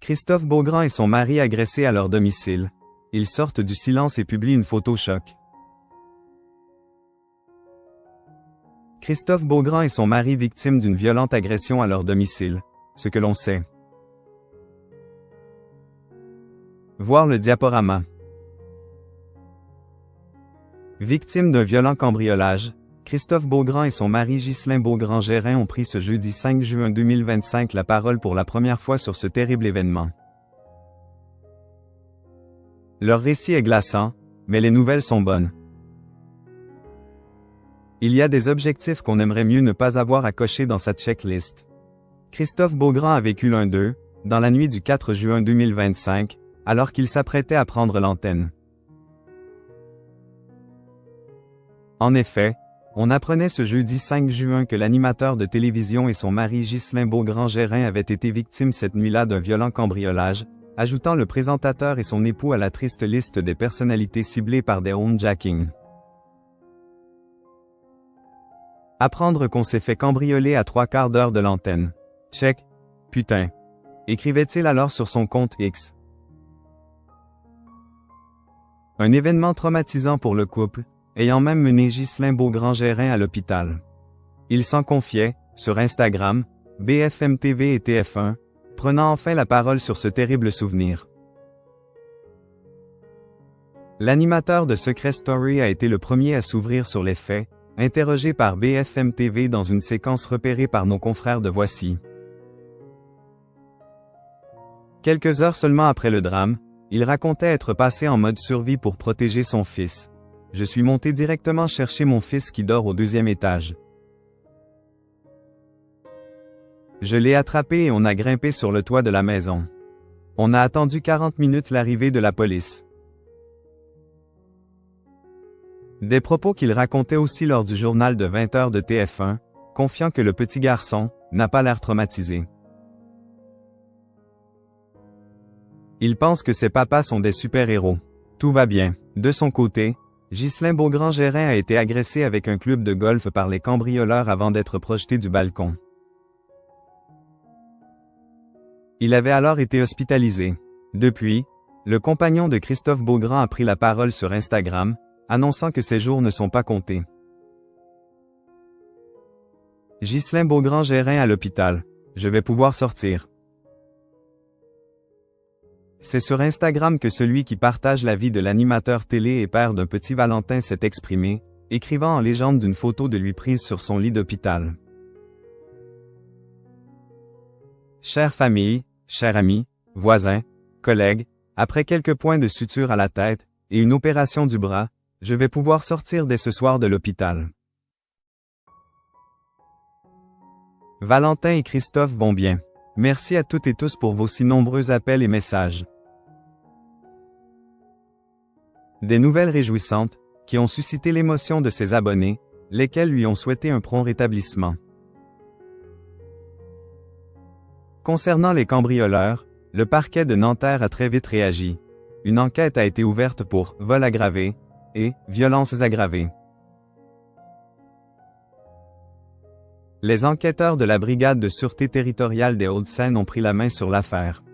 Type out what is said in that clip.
Christophe Beaugrand et son mari agressés à leur domicile. Ils sortent du silence et publient une photo choc. Christophe Beaugrand et son mari victimes d'une violente agression à leur domicile. Ce que l'on sait. Voir le diaporama. Victime d'un violent cambriolage, Christophe Beaugrand et son mari Ghislain Beaugrand-Gérin ont pris ce jeudi 5 juin 2025 la parole pour la première fois sur ce terrible événement. Leur récit est glaçant, mais les nouvelles sont bonnes. Il y a des objectifs qu'on aimerait mieux ne pas avoir à cocher dans sa checklist. Christophe Beaugrand a vécu l'un d'eux, dans la nuit du 4 juin 2025, alors qu'il s'apprêtait à prendre l'antenne. En effet, on apprenait ce jeudi 5 juin que l'animateur de télévision et son mari Ghislain Beaugrand-Gérin avaient été victimes cette nuit-là d'un violent cambriolage, ajoutant le présentateur et son époux à la triste liste des personnalités ciblées par des homejackings. Apprendre qu'on s'est fait cambrioler à 3/4 d'heure de l'antenne. Check. Putain. Écrivait-il alors sur son compte X. Un événement traumatisant pour le couple, ayant même mené Ghislain Beaugrand-Gérin à l'hôpital. Il s'en confiait, sur Instagram, BFM TV et TF1, prenant enfin la parole sur ce terrible souvenir. L'animateur de Secret Story a été le premier à s'ouvrir sur les faits, interrogé par BFM TV dans une séquence repérée par nos confrères de Voici. Quelques heures seulement après le drame, il racontait être passé en mode survie pour protéger son fils. Je suis monté directement chercher mon fils qui dort au 2e étage. Je l'ai attrapé et on a grimpé sur le toit de la maison. On a attendu 40 minutes l'arrivée de la police. Des propos qu'il racontait aussi lors du journal de 20h de TF1, confiant que le petit garçon n'a pas l'air traumatisé. Il pense que ses papas sont des super-héros. Tout va bien. De son côté, Ghislain Beaugrand-Gérin a été agressé avec un club de golf par les cambrioleurs avant d'être projeté du balcon. Il avait alors été hospitalisé. Depuis, le compagnon de Christophe Beaugrand a pris la parole sur Instagram, annonçant que ses jours ne sont pas comptés. Ghislain Beaugrand-Gérin à l'hôpital. Je vais pouvoir sortir. C'est sur Instagram que celui qui partage la vie de l'animateur télé et père d'un petit Valentin s'est exprimé, écrivant en légende d'une photo de lui prise sur son lit d'hôpital. Chère famille, chers amis, voisins, collègues, après quelques points de suture à la tête et une opération du bras, je vais pouvoir sortir dès ce soir de l'hôpital. Valentin et Christophe vont bien. Merci à toutes et tous pour vos si nombreux appels et messages. Des nouvelles réjouissantes, qui ont suscité l'émotion de ses abonnés, lesquels lui ont souhaité un prompt rétablissement. Concernant les cambrioleurs, le parquet de Nanterre a très vite réagi. Une enquête a été ouverte pour vol aggravé et violences aggravées. Les enquêteurs de la Brigade de sûreté territoriale des Hauts-de-Seine ont pris la main sur l'affaire.